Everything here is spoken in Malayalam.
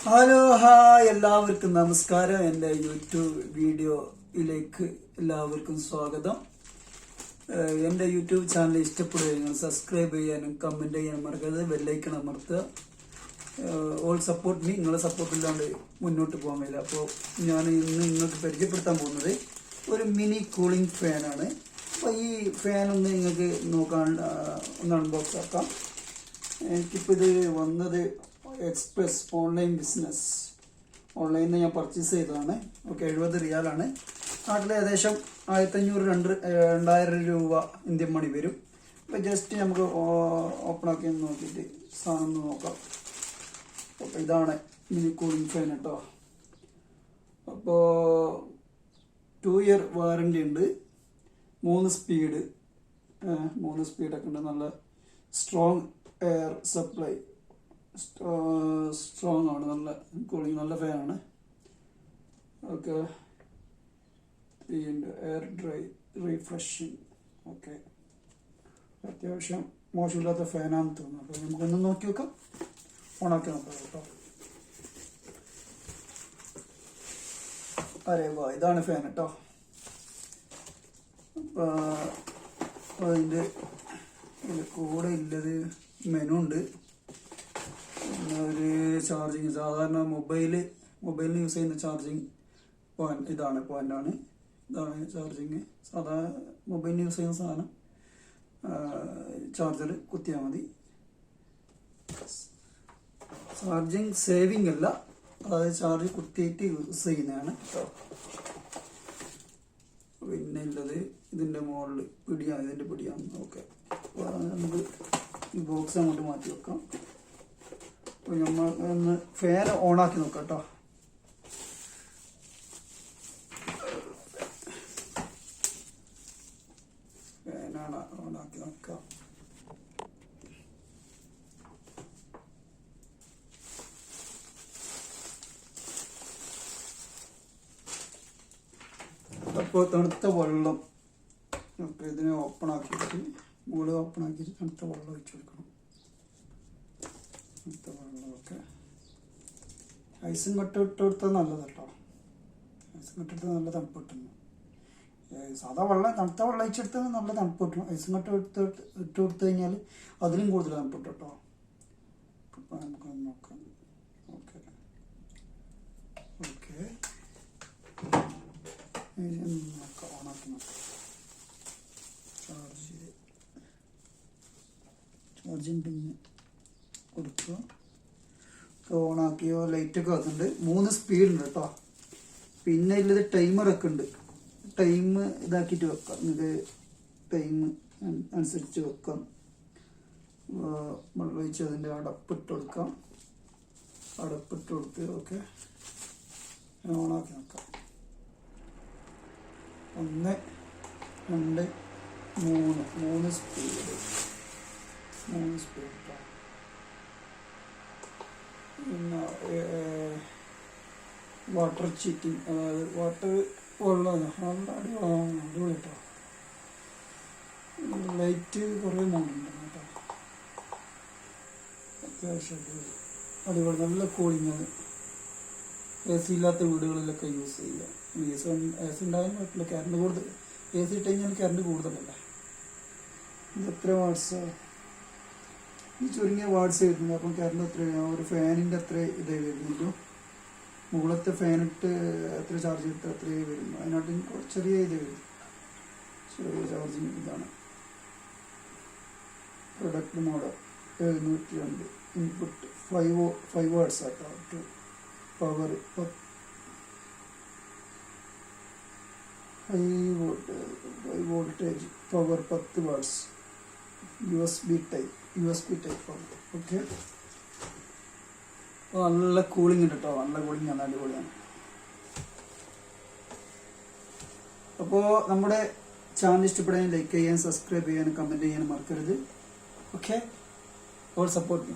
ഹലോ ഹായ് എല്ലാവർക്കും നമസ്കാരം. എൻ്റെ യൂട്യൂബ് വീഡിയോയിലേക്ക് എല്ലാവർക്കും സ്വാഗതം. എൻ്റെ യൂട്യൂബ് ചാനൽ ഇഷ്ടപ്പെടുകയും സബ്സ്ക്രൈബ് ചെയ്യാനും കമൻറ്റ് ചെയ്യാനും മറക്കരുത്. ബെല്ലൈക്കൺ അമർത്തുക. All support me. നിങ്ങളെ സപ്പോർട്ട് ഇല്ലാണ്ട് മുന്നോട്ട് പോകാൻ കഴിയില്ല. അപ്പോൾ ഞാൻ ഇന്ന് നിങ്ങൾക്ക് പരിചയപ്പെടുത്താൻ പോകുന്നത് ഒരു മിനി കൂളിംഗ് ഫാനാണ്. അപ്പോൾ ഈ ഫാനൊന്ന് നിങ്ങൾക്ക് നോക്കാൻ ഒന്ന് അൺബോക്സ് ആക്കാം. എനിക്കിപ്പോൾ ഇത് വന്നത് എക്സ്പ്രസ് ഓൺലൈൻ ബിസിനസ് ഓൺലൈനിൽ നിന്ന് ഞാൻ പർച്ചേസ് ചെയ്തതാണ്. ഓക്കെ, 70 റിയാലാണ്. നാട്ടിൽ ഏകദേശം 1500-2000 രൂപ ഇന്ത്യൻ മണി വരും. അപ്പോൾ ജസ്റ്റ് നമുക്ക് ഓപ്പൺ ആക്കി നോക്കിയിട്ട് സാധനം ഒന്ന് നോക്കാം. അപ്പോൾ ഇതാണ് മിനി കൂളിംഗ് ഫാൻ കേട്ടോ. അപ്പോൾ 2 ഇയർ വാറണ്ടി ഉണ്ട്. 3 സ്പീഡൊക്കെ ഉണ്ട്. നല്ല സ്ട്രോങ് എയർ സപ്ലൈ, സ്ട്രോങ് ആണ്. നല്ല കൂളിംഗ്, നല്ല ഫാനാണ്. Okay, air dry refreshing. Okay, അത്യാവശ്യം മോശമില്ലാത്ത ഫാനാണെന്ന് തോന്നുന്നു. അപ്പോൾ നമുക്കൊന്ന് നോക്കി നോക്കാം, ഓണാക്കി നോക്കാം കേട്ടോ. അരേ വാ, ഇതാണ് ഫാൻ കേട്ടോ. അപ്പോൾ അതിൻ്റെ കൂടെ ഇല്ലത് മെനു ഉണ്ട്. പിന്നെ ഒരു ചാർജിങ്, സാധാരണ മൊബൈലിൽ യൂസ് ചെയ്യുന്ന ചാർജിങ് പോയിന്റ് ഇതാണ് ചാർജിങ്. സാധാരണ മൊബൈലിൽ യൂസ് ചെയ്യുന്ന സാധനം ചാർജർ കുത്തിയാൽ മതി. ചാർജിങ് സേവിങ് അല്ല, അതായത് ചാർജ് കുത്തിയിട്ട് യൂസ് ചെയ്യുന്നതാണ് കേട്ടോ. പിന്നെ ഉള്ളത് ഇതിൻ്റെ മുകളിൽ ഇതിൻ്റെ പിടിയാണ്. ഓക്കെ, നമുക്ക് ഈ ബോക്സ് അങ്ങോട്ട് മാറ്റി വെക്കാം. അപ്പോൾ നമ്മൾ ഒന്ന് ഫാൻ ഓണാക്കി നോക്കാം കേട്ടോ. ഫാനാണ് ഓണാക്കി നോക്കാം. അപ്പോൾ തണുത്ത വെള്ളം, അപ്പോൾ ഇതിനെ ഓപ്പൺ ആക്കിയിട്ട് മുകളിൽ ഓപ്പൺ ആക്കിയിട്ട് തണുത്ത വെള്ളം ഒഴിച്ചു കൊടുക്കണം. തണുത്ത വെള്ളം. ഓക്കെ, ഐസും കട്ട ഇട്ട് കൊടുത്താൽ നല്ലത് കേട്ടോ. ഐസും കട്ട എടുത്താൽ നല്ല തണുപ്പ് കിട്ടുന്നു. സാധാ വെള്ളം, തണുത്ത വെള്ളം ഒഴിച്ചെടുത്താൽ നല്ല തണുപ്പ് കിട്ടും. ഐസും കട്ട ഇട്ട് കൊടുത്തു കഴിഞ്ഞാൽ അതിലും കൂടുതൽ തണുപ്പ് കിട്ടും കേട്ടോ. അപ്പോൾ നമുക്കൊന്ന് നോക്കാം. ഓക്കെ ഓക്കെ, നോക്കാം, ഓണാക്കി നോക്കാം. ചാർജിങ് പിന്നെ കൊടുക്കുക. ഓണാക്കിയോ, ലൈറ്റൊക്കെ വന്നിട്ടുണ്ട്. 3 സ്പീഡ് ഉണ്ട് കേട്ടോ. പിന്നെ ഇതിൽ ടൈമറൊക്കെ ഉണ്ട്. ടൈം ഇതാക്കിയിട്ട് വെക്കാം. ഇത് ടൈം അനുസരിച്ച് വെക്കാം. വെള്ളം ഒഴിച്ച് അതിൻ്റെ അടപ്പിട്ട് കൊടുക്കാം. അടപ്പിട്ട് കൊടുത്ത് ഓക്കെ, ഓണാക്കി നോക്കാം. 1 2 3 സ്പീഡ്. 3 സ്പീഡ് കേട്ടോ. പിന്നെ വാട്ടർ ചീറ്റിങ്, അതായത് വാട്ടർ വെള്ളം അടിപൊളി കേട്ടോ. ലൈറ്റ് കുറേ മോഡുണ്ട് കേട്ടോ. അത്യാവശ്യം അടിപൊളി, നല്ല കൂളിങ്. AC ഇല്ലാത്ത വീടുകളിലൊക്കെ യൂസ് ചെയ്യുക. AC ഉണ്ടായാലും പറ്റില്ല, കറണ്ട് കൂടുതൽ. AC ഇട്ട് കഴിഞ്ഞാൽ കറണ്ട് കൂടുതലല്ല. ഇത് എത്ര വാട്ട്സ്? ഈ ചുരുങ്ങിയ വാട്ട്സ് വരുന്നത്. അപ്പം കറണ്ട് എത്രയാണ്? ഒരു ഫാനിൻ്റെ അത്ര ഇതേ വരുന്നുള്ളൂ. മുകളത്തെ ഫാനിട്ട് എത്ര ചാർജ് ചെയ്തിട്ട് അത്രയേ വരുന്നു. അതിനായിട്ട് ചെറിയ ഇതേ വരും. ചെറിയ ചാർജിങ് ഇതാണ്. Product model 702. Input 5 watts auto. Power 5 voltage. Power 10 watts. USB type. Okay, നല്ല കൂളിംഗ് ഉണ്ട് കേട്ടോ. നല്ല കൂളിംഗ് ആണ്, അടിപൊളിയാണ്. അപ്പോൾ നമ്മുടെ ചാനൽ ഇഷ്ടപ്പെടാൻ ലൈക്ക് ചെയ്യാൻ, സബ്സ്ക്രൈബ് ചെയ്യാനും കമൻറ്റ് ചെയ്യാനും മറക്കരുത്. Okay, all support me.